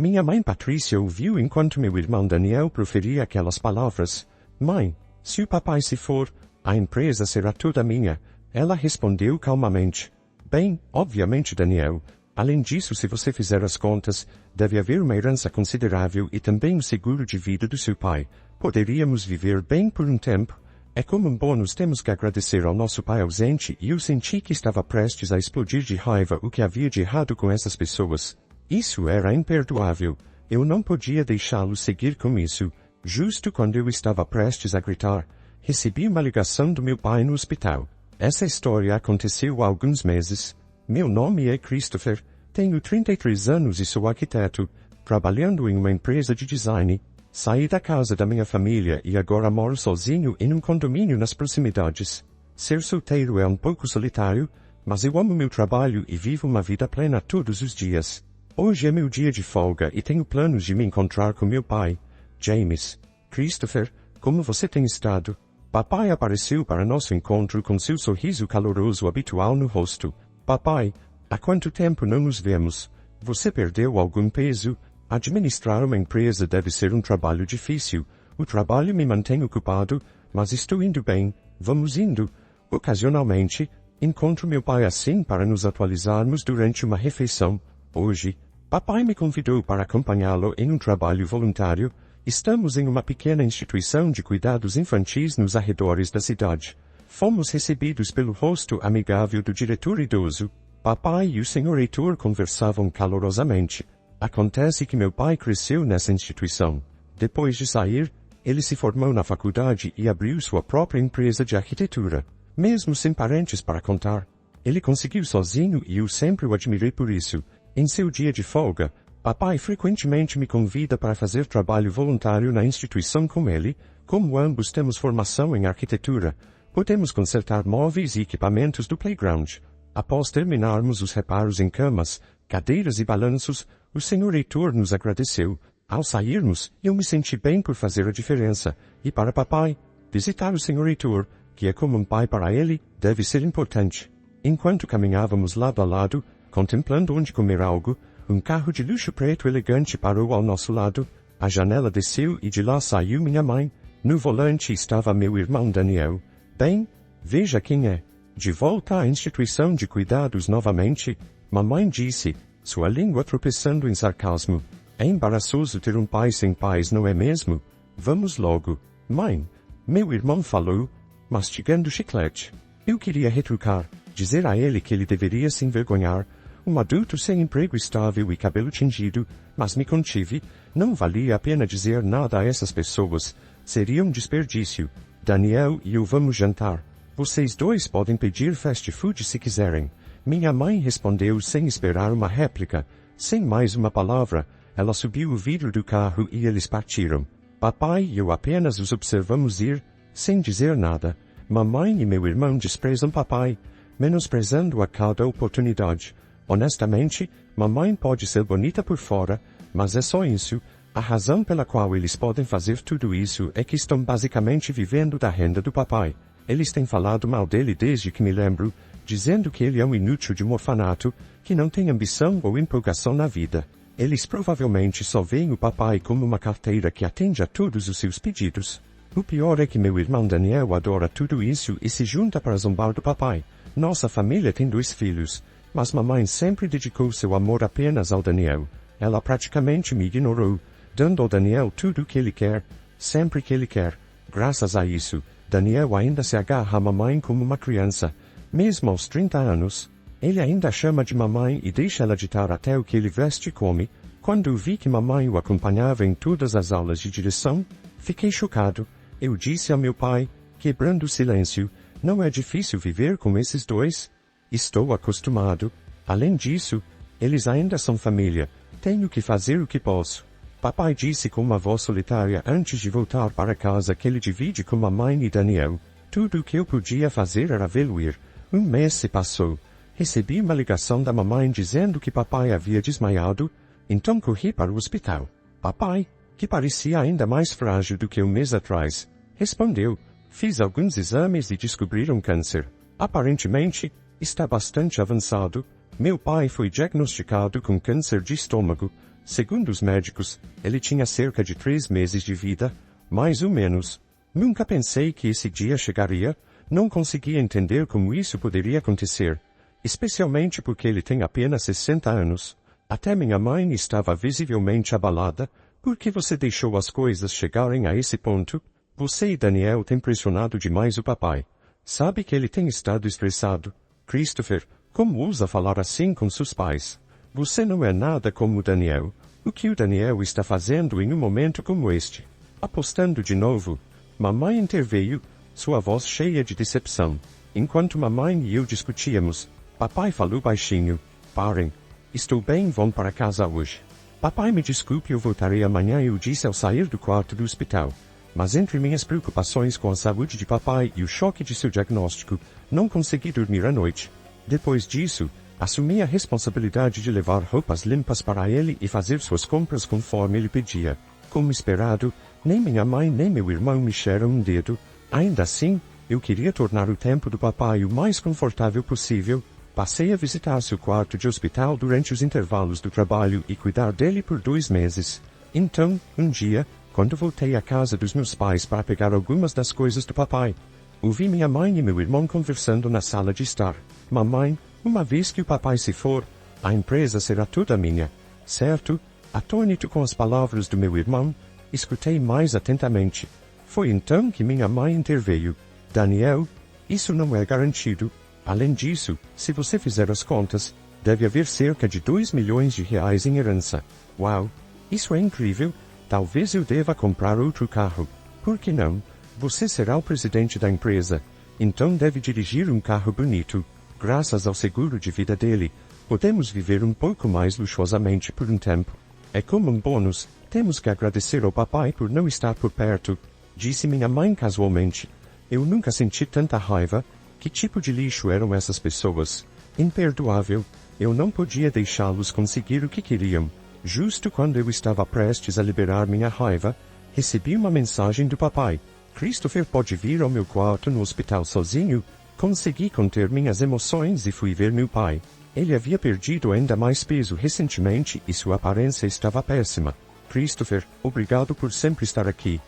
Minha mãe Patrícia ouviu enquanto meu irmão Daniel proferia aquelas palavras. Mãe, se o papai se for, a empresa será toda minha. Ela respondeu calmamente. Bem, obviamente Daniel. Além disso, se você fizer as contas, deve haver uma herança considerável e também o seguro de vida do seu pai. Poderíamos viver bem por um tempo. É como um bônus, temos que agradecer ao nosso pai ausente e eu senti que estava prestes a explodir de raiva o que havia de errado com essas pessoas. Isso era imperdoável. Eu não podia deixá-lo seguir com isso. Justo quando eu estava prestes a gritar, recebi uma ligação do meu pai no hospital. Essa história aconteceu há alguns meses. Meu nome é Christopher, tenho 33 anos e sou arquiteto, trabalhando em uma empresa de design. Saí da casa da minha família e agora moro sozinho em um condomínio nas proximidades. Ser solteiro é um pouco solitário, mas eu amo meu trabalho e vivo uma vida plena todos os dias. Hoje é meu dia de folga e tenho planos de me encontrar com meu pai. James. Christopher, como você tem estado? Papai apareceu para nosso encontro com seu sorriso caloroso habitual no rosto. Papai, há quanto tempo não nos vemos? Você perdeu algum peso? Administrar uma empresa deve ser um trabalho difícil. O trabalho me mantém ocupado, mas estou indo bem. Vamos indo. Ocasionalmente, encontro meu pai assim para nos atualizarmos durante uma refeição. Hoje, papai me convidou para acompanhá-lo em um trabalho voluntário. Estamos em uma pequena instituição de cuidados infantis nos arredores da cidade. Fomos recebidos pelo rosto amigável do diretor idoso. Papai e o senhor Heitor conversavam calorosamente. Acontece que meu pai cresceu nessa instituição. Depois de sair, ele se formou na faculdade e abriu sua própria empresa de arquitetura. Mesmo sem parentes para contar, ele conseguiu sozinho e eu sempre o admirei por isso. Em seu dia de folga, papai frequentemente me convida para fazer trabalho voluntário na instituição com ele. Como ambos temos formação em arquitetura, podemos consertar móveis e equipamentos do playground. Após terminarmos os reparos em camas, cadeiras e balanços, o senhor Heitor nos agradeceu. Ao sairmos, eu me senti bem por fazer a diferença. E para papai, visitar o senhor Heitor, que é como um pai para ele, deve ser importante. Enquanto caminhávamos lado a lado, contemplando onde comer algo, um carro de luxo preto elegante parou ao nosso lado. A janela desceu e de lá saiu minha mãe. No volante estava meu irmão Daniel. Bem, veja quem é. De volta à instituição de cuidados novamente, mamãe disse, sua língua tropeçando em sarcasmo. É embaraçoso ter um pai sem pais, não é mesmo? Vamos logo. Mãe, meu irmão falou, mastigando chiclete. Eu queria retrucar, dizer a ele que ele deveria se envergonhar, um adulto sem emprego estável e cabelo tingido, mas me contive, não valia a pena dizer nada a essas pessoas, seria um desperdício. Daniel e eu vamos jantar. Vocês dois podem pedir fast food se quiserem. Minha mãe respondeu sem esperar uma réplica. Sem mais uma palavra, ela subiu o vidro do carro e eles partiram. Papai e eu apenas os observamos ir, sem dizer nada. Mamãe e meu irmão desprezam papai, menosprezando a cada oportunidade. Honestamente, mamãe pode ser bonita por fora, mas é só isso. A razão pela qual eles podem fazer tudo isso é que estão basicamente vivendo da renda do papai. Eles têm falado mal dele desde que me lembro, dizendo que ele é um inútil de um orfanato, que não tem ambição ou empolgação na vida. Eles provavelmente só veem o papai como uma carteira que atende a todos os seus pedidos. O pior é que meu irmão Daniel adora tudo isso e se junta para zombar do papai. Nossa família tem 2 filhos, mas mamãe sempre dedicou seu amor apenas ao Daniel. Ela praticamente me ignorou, dando ao Daniel tudo o que ele quer, sempre que ele quer. Graças a isso, Daniel ainda se agarra à mamãe como uma criança. Mesmo aos 30 anos, ele ainda chama de mamãe e deixa ela ditar até o que ele veste e come. Quando vi que mamãe o acompanhava em todas as aulas de direção, fiquei chocado. Eu disse a meu pai, quebrando o silêncio, não é difícil viver com esses dois? Estou acostumado. Além disso, eles ainda são família. Tenho que fazer o que posso. Papai disse com uma voz solitária antes de voltar para casa que ele divide com mamãe e Daniel. Tudo o que eu podia fazer era vê-lo ir. Um mês se passou. Recebi uma ligação da mamãe dizendo que papai havia desmaiado, então corri para o hospital. Papai, que parecia ainda mais frágil do que um mês atrás, respondeu. Fiz alguns exames e descobriram câncer. Aparentemente, está bastante avançado. Meu pai foi diagnosticado com câncer de estômago. Segundo os médicos, ele tinha cerca de 3 meses de vida, mais ou menos. Nunca pensei que esse dia chegaria, não conseguia entender como isso poderia acontecer. Especialmente porque ele tem apenas 60 anos. Até minha mãe estava visivelmente abalada. Por que você deixou as coisas chegarem a esse ponto? Você e Daniel têm pressionado demais o papai. Sabe que ele tem estado estressado. Christopher, como ousa falar assim com seus pais? Você não é nada como o Daniel. O que o Daniel está fazendo em um momento como este? Apostando de novo. Mamãe interveio, sua voz cheia de decepção. Enquanto mamãe e eu discutíamos, papai falou baixinho. Parem. Estou bem, vão para casa hoje. Papai, me desculpe, eu voltarei amanhã, eu disse ao sair do quarto do hospital. Mas entre minhas preocupações com a saúde de papai e o choque de seu diagnóstico, não consegui dormir à noite. Depois disso, assumi a responsabilidade de levar roupas limpas para ele e fazer suas compras conforme ele pedia. Como esperado, nem minha mãe nem meu irmão mexeram um dedo. Ainda assim, eu queria tornar o tempo do papai o mais confortável possível. Passei a visitar seu quarto de hospital durante os intervalos do trabalho e cuidar dele por 2 meses. Então, um dia, quando voltei à casa dos meus pais para pegar algumas das coisas do papai, ouvi minha mãe e meu irmão conversando na sala de estar. Mamãe, uma vez que o papai se for, a empresa será toda minha, certo? Atônito com as palavras do meu irmão, escutei mais atentamente. Foi então que minha mãe interveio. Daniel, isso não é garantido. Além disso, se você fizer as contas, deve haver cerca de 2 milhões de reais em herança. Uau! Isso é incrível! Talvez eu deva comprar outro carro. Por que não? Você será o presidente da empresa. Então deve dirigir um carro bonito. Graças ao seguro de vida dele, podemos viver um pouco mais luxuosamente por um tempo. É como um bônus. Temos que agradecer ao papai por não estar por perto, disse minha mãe casualmente. Eu nunca senti tanta raiva. Que tipo de lixo eram essas pessoas? Imperdoável. Eu não podia deixá-los conseguir o que queriam. Justo quando eu estava prestes a liberar minha raiva, recebi uma mensagem do papai. Christopher pode vir ao meu quarto no hospital sozinho? Consegui conter minhas emoções e fui ver meu pai. Ele havia perdido ainda mais peso recentemente e sua aparência estava péssima. Christopher, obrigado por sempre estar aqui,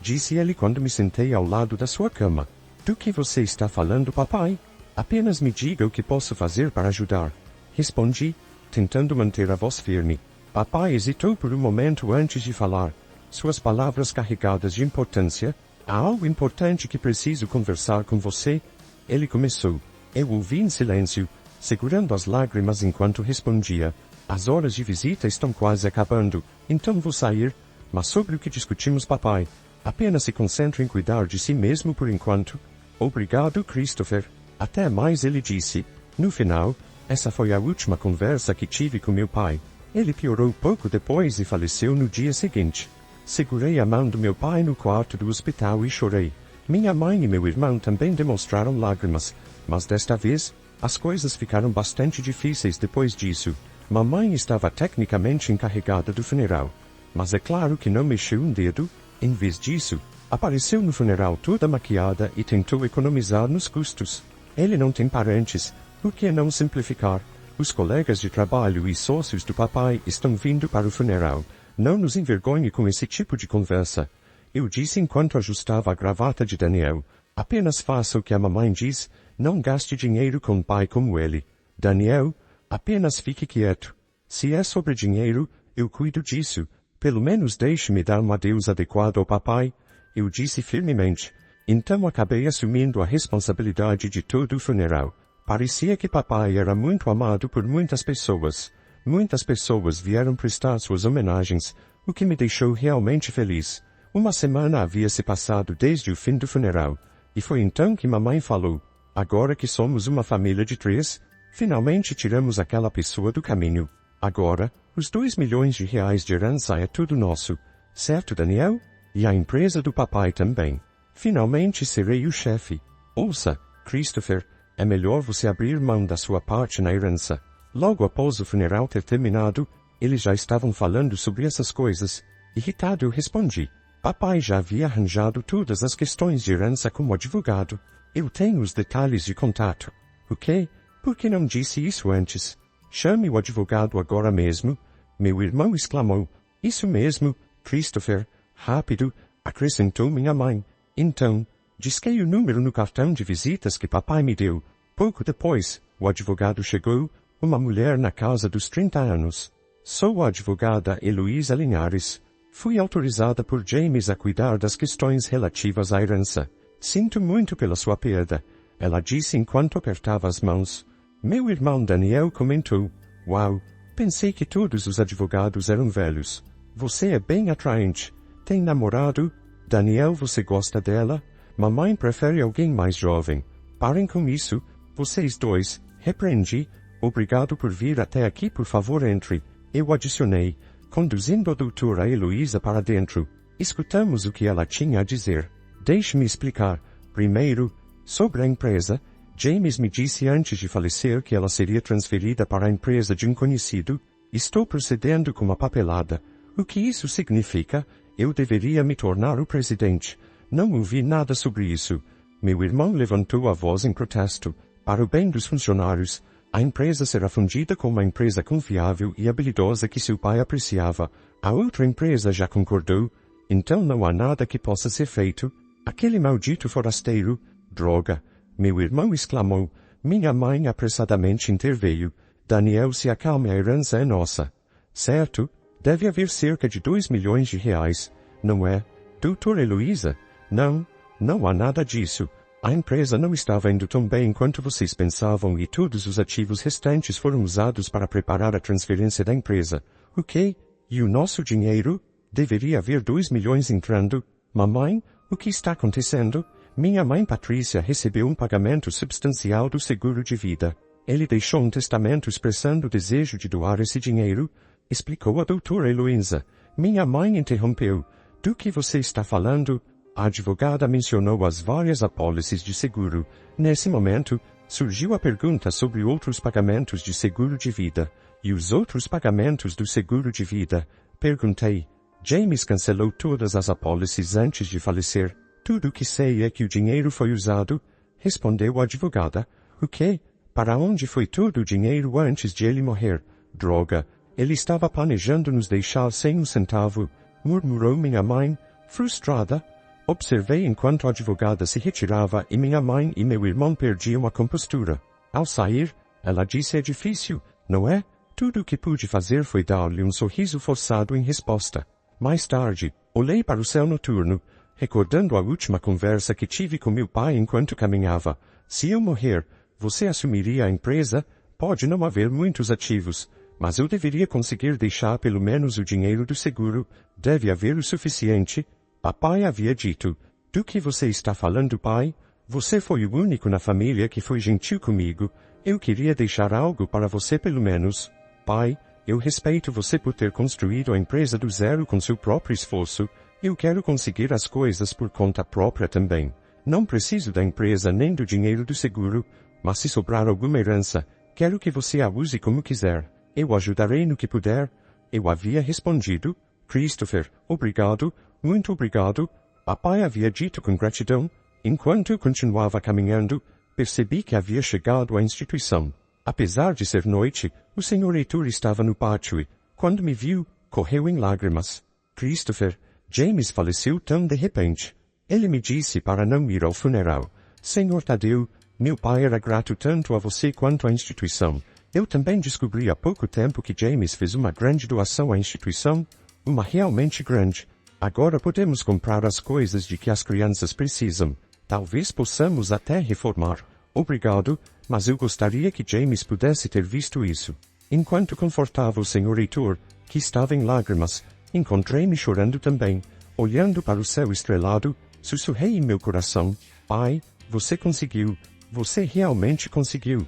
disse ele quando me sentei ao lado da sua cama. Do que você está falando, papai? Apenas me diga o que posso fazer para ajudar. Respondi, tentando manter a voz firme. Papai hesitou por um momento antes de falar. Suas palavras carregadas de importância. Há algo importante que preciso conversar com você. Ele começou. Eu ouvi em silêncio, segurando as lágrimas enquanto respondia. As horas de visita estão quase acabando, então vou sair. Mas sobre o que discutimos, papai? Apenas se concentre em cuidar de si mesmo por enquanto. Obrigado, Christopher. Até mais, ele disse. No final, essa foi a última conversa que tive com meu pai. Ele piorou pouco depois e faleceu no dia seguinte. Segurei a mão do meu pai no quarto do hospital e chorei. Minha mãe e meu irmão também demonstraram lágrimas, mas desta vez, as coisas ficaram bastante difíceis depois disso. Mamãe estava tecnicamente encarregada do funeral, mas é claro que não mexeu um dedo. Em vez disso, apareceu no funeral toda maquiada e tentou economizar nos custos. Ele não tem parentes, por que não simplificar? Os colegas de trabalho e sócios do papai estão vindo para o funeral. Não nos envergonhe com esse tipo de conversa. Eu disse enquanto ajustava a gravata de Daniel. Apenas faça o que a mamãe diz, não gaste dinheiro com um pai como ele. Daniel, apenas fique quieto. Se é sobre dinheiro, eu cuido disso. Pelo menos deixe-me dar um adeus adequado ao papai. Eu disse firmemente. Então acabei assumindo a responsabilidade de todo o funeral. Parecia que papai era muito amado por muitas pessoas. Muitas pessoas vieram prestar suas homenagens, o que me deixou realmente feliz. Uma semana havia se passado desde o fim do funeral, e foi então que mamãe falou, agora que somos uma família de 3, finalmente tiramos aquela pessoa do caminho. Agora, os 2 milhões de reais de herança é tudo nosso. Certo, Daniel? E a empresa do papai também. Finalmente serei o chefe. Ouça, Christopher, é melhor você abrir mão da sua parte na herança. Logo após o funeral ter terminado, eles já estavam falando sobre essas coisas. Irritado eu respondi. Papai já havia arranjado todas as questões de herança como advogado. Eu tenho os detalhes de contato. O quê? Por que não disse isso antes? Chame o advogado agora mesmo. Meu irmão exclamou. Isso mesmo, Christopher. Rápido, acrescentou minha mãe. Então, disquei o número no cartão de visitas que papai me deu. Pouco depois, o advogado chegou, uma mulher na casa dos 30 anos. Sou a advogada Heloísa Linhares. Fui autorizada por James a cuidar das questões relativas à herança. Sinto muito pela sua perda, ela disse enquanto apertava as mãos. Meu irmão Daniel comentou. Uau, pensei que todos os advogados eram velhos. Você é bem atraente. Tem namorado? Daniel, você gosta dela? Mamãe prefere alguém mais jovem. Parem com isso, vocês dois. Repreendi. Obrigado por vir até aqui, por favor entre. Eu adicionei, conduzindo a doutora Heloísa para dentro. Escutamos o que ela tinha a dizer. Deixe-me explicar. Primeiro, sobre a empresa, James me disse antes de falecer que ela seria transferida para a empresa de um conhecido. Estou procedendo com a papelada. O que isso significa? Eu deveria me tornar o presidente. Não ouvi nada sobre isso. Meu irmão levantou a voz em protesto. Para o bem dos funcionários, a empresa será fundida com uma empresa confiável e habilidosa que seu pai apreciava. A outra empresa já concordou. Então não há nada que possa ser feito. Aquele maldito forasteiro. Droga! Meu irmão exclamou. Minha mãe apressadamente interveio. Daniel, se acalme, a herança é nossa. Certo? Deve haver cerca de 2 milhões de reais. Não é? Doutora Heloísa? Não, não há nada disso. A empresa não estava indo tão bem quanto vocês pensavam e todos os ativos restantes foram usados para preparar a transferência da empresa. O quê? E o nosso dinheiro? Deveria haver 2 milhões entrando. Mamãe, o que está acontecendo? Minha mãe Patrícia recebeu um pagamento substancial do seguro de vida. Ele deixou um testamento expressando o desejo de doar esse dinheiro, explicou a doutora Heloísa. Minha mãe interrompeu. Do que você está falando? A advogada mencionou as várias apólices de seguro. Nesse momento, surgiu a pergunta sobre outros pagamentos de seguro de vida. E os outros pagamentos do seguro de vida? Perguntei. James cancelou todas as apólices antes de falecer. Tudo o que sei é que o dinheiro foi usado, respondeu a advogada. O quê? Para onde foi todo o dinheiro antes de ele morrer? Droga! Ele estava planejando nos deixar sem um centavo, murmurou minha mãe, frustrada. Observei enquanto a advogada se retirava e minha mãe e meu irmão perdiam a compostura. Ao sair, ela disse: é difícil, não é? Tudo o que pude fazer foi dar-lhe um sorriso forçado em resposta. Mais tarde, olhei para o céu noturno, recordando a última conversa que tive com meu pai enquanto caminhava. Se eu morrer, você assumiria a empresa? Pode não haver muitos ativos, mas eu deveria conseguir deixar pelo menos o dinheiro do seguro. Deve haver o suficiente. Papai havia dito. Do que você está falando, pai? Você foi o único na família que foi gentil comigo. Eu queria deixar algo para você pelo menos. Pai, eu respeito você por ter construído a empresa do zero com seu próprio esforço. Eu quero conseguir as coisas por conta própria também. Não preciso da empresa nem do dinheiro do seguro, mas se sobrar alguma herança, quero que você a use como quiser. Eu ajudarei no que puder. Eu havia respondido. Christopher, obrigado, muito obrigado. Papai havia dito com gratidão. Enquanto eu continuava caminhando, percebi que havia chegado à instituição. Apesar de ser noite, o Sr. Heitor estava no pátio e, quando me viu, correu em lágrimas. Christopher, James faleceu tão de repente. Ele me disse para não ir ao funeral. Senhor Tadeu, meu pai era grato tanto a você quanto à instituição. Eu também descobri há pouco tempo que James fez uma grande doação à instituição, uma realmente grande. Agora podemos comprar as coisas de que as crianças precisam. Talvez possamos até reformar. Obrigado, mas eu gostaria que James pudesse ter visto isso. Enquanto confortava o Sr. Heitor, que estava em lágrimas, encontrei-me chorando também. Olhando para o céu estrelado, sussurrei em meu coração. Pai, você conseguiu. Você realmente conseguiu.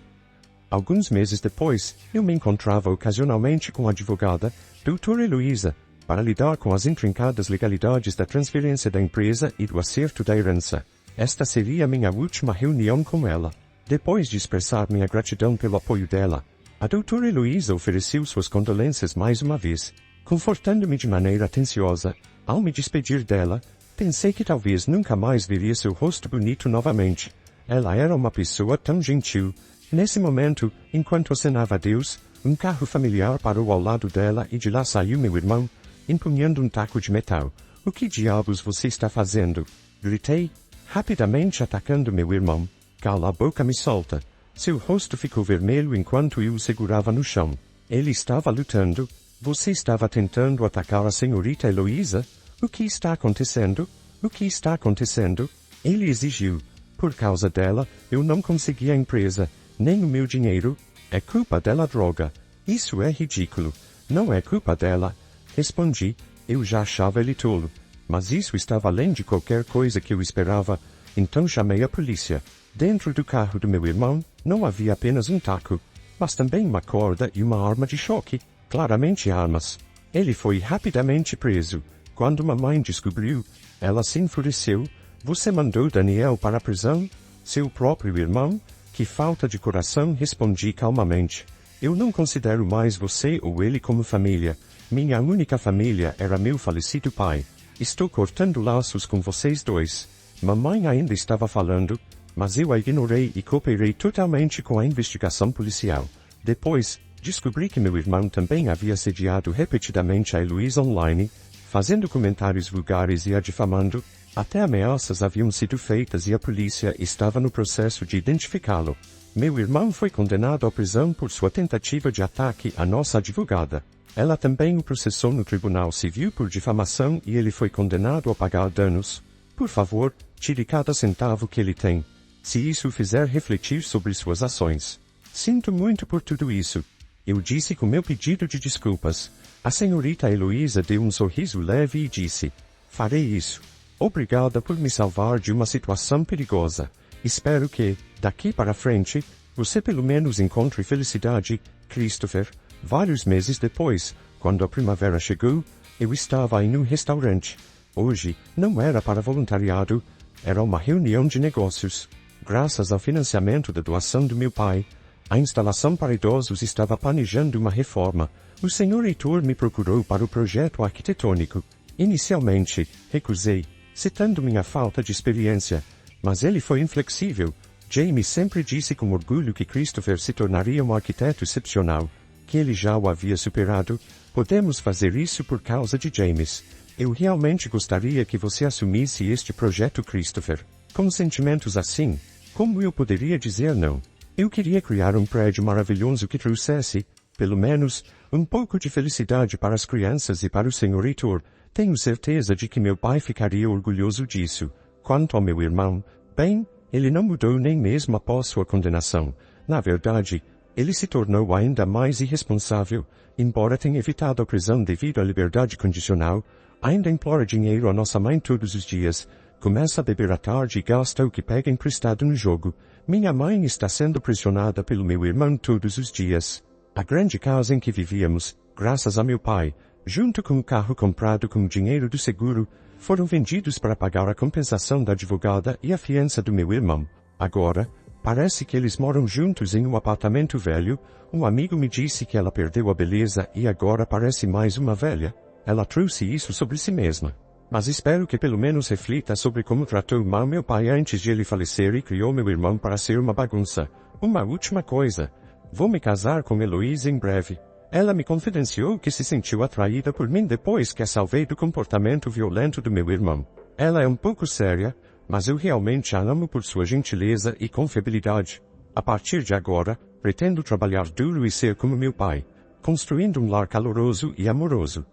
Alguns meses depois, eu me encontrava ocasionalmente com a advogada, doutora Heloísa, para lidar com as intrincadas legalidades da transferência da empresa e do acerto da herança. Esta seria minha última reunião com ela. Depois de expressar minha gratidão pelo apoio dela, a doutora Heloísa ofereceu suas condolências mais uma vez, confortando-me de maneira atenciosa. Ao me despedir dela, pensei que talvez nunca mais veria seu rosto bonito novamente. Ela era uma pessoa tão gentil. Nesse momento, enquanto acenava a Deus, um carro familiar parou ao lado dela e de lá saiu meu irmão, empunhando um taco de metal. O que diabos você está fazendo? Gritei, rapidamente atacando meu irmão. Cala a boca, me solta. Seu rosto ficou vermelho enquanto eu o segurava no chão. Ele estava lutando. Você estava tentando atacar a senhorita Heloísa? O que está acontecendo? O que está acontecendo? Ele exigiu. Por causa dela, eu não consegui a empresa, nem o meu dinheiro. É culpa dela, droga. Isso é ridículo. Não é culpa dela. Respondi. Eu já achava ele tolo. Mas isso estava além de qualquer coisa que eu esperava. Então chamei a polícia. Dentro do carro do meu irmão, não havia apenas um taco, mas também uma corda e uma arma de choque. Claramente armas. Ele foi rapidamente preso. Quando mamãe descobriu, ela se enfureceu. Você mandou Daniel para a prisão? Seu próprio irmão? Que falta de coração, respondi calmamente. Eu não considero mais você ou ele como família. Minha única família era meu falecido pai. Estou cortando laços com vocês dois. Mamãe ainda estava falando, mas eu a ignorei e cooperei totalmente com a investigação policial. Depois, descobri que meu irmão também havia assediado repetidamente a Heloísa online, fazendo comentários vulgares e a difamando. Até ameaças haviam sido feitas e a polícia estava no processo de identificá-lo. Meu irmão foi condenado à prisão por sua tentativa de ataque à nossa advogada. Ela também o processou no Tribunal Civil por difamação e ele foi condenado a pagar danos. Por favor, tire cada centavo que ele tem, se isso o fizer refletir sobre suas ações. Sinto muito por tudo isso. Eu disse com meu pedido de desculpas. A senhorita Heloísa deu um sorriso leve e disse, farei isso. Obrigada por me salvar de uma situação perigosa. Espero que, daqui para frente, você pelo menos encontre felicidade, Christopher. Vários meses depois, quando a primavera chegou, eu estava em um restaurante. Hoje, não era para voluntariado, era uma reunião de negócios. Graças ao financiamento da doação do meu pai, a instalação para idosos estava planejando uma reforma. O senhor Heitor me procurou para o projeto arquitetônico. Inicialmente, recusei, citando minha falta de experiência, mas ele foi inflexível. Jamie sempre disse com orgulho que Christopher se tornaria um arquiteto excepcional, que ele já o havia superado. Podemos fazer isso por causa de James. Eu realmente gostaria que você assumisse este projeto, Christopher. Com sentimentos assim, como eu poderia dizer não? Eu queria criar um prédio maravilhoso que trouxesse, pelo menos, um pouco de felicidade para as crianças e para o Sr. Heitor. Tenho certeza de que meu pai ficaria orgulhoso disso. Quanto ao meu irmão, bem, ele não mudou nem mesmo após sua condenação. Na verdade, ele se tornou ainda mais irresponsável. Embora tenha evitado a prisão devido à liberdade condicional, ainda implora dinheiro à nossa mãe todos os dias. Começa a beber à tarde e gasta o que pega emprestado no jogo. Minha mãe está sendo pressionada pelo meu irmão todos os dias. A grande casa em que vivíamos, graças a meu pai, junto com o carro comprado com o dinheiro do seguro, foram vendidos para pagar a compensação da advogada e a fiança do meu irmão. Agora, parece que eles moram juntos em um apartamento velho. Um amigo me disse que ela perdeu a beleza e agora parece mais uma velha. Ela trouxe isso sobre si mesma. Mas espero que pelo menos reflita sobre como tratou mal meu pai antes de ele falecer e criou meu irmão para ser uma bagunça. Uma última coisa. Vou me casar com Heloísa em breve. Ela me confidenciou que se sentiu atraída por mim depois que a salvei do comportamento violento do meu irmão. Ela é um pouco séria, mas eu realmente a amo por sua gentileza e confiabilidade. A partir de agora, pretendo trabalhar duro e ser como meu pai, construindo um lar caloroso e amoroso.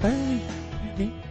Hey.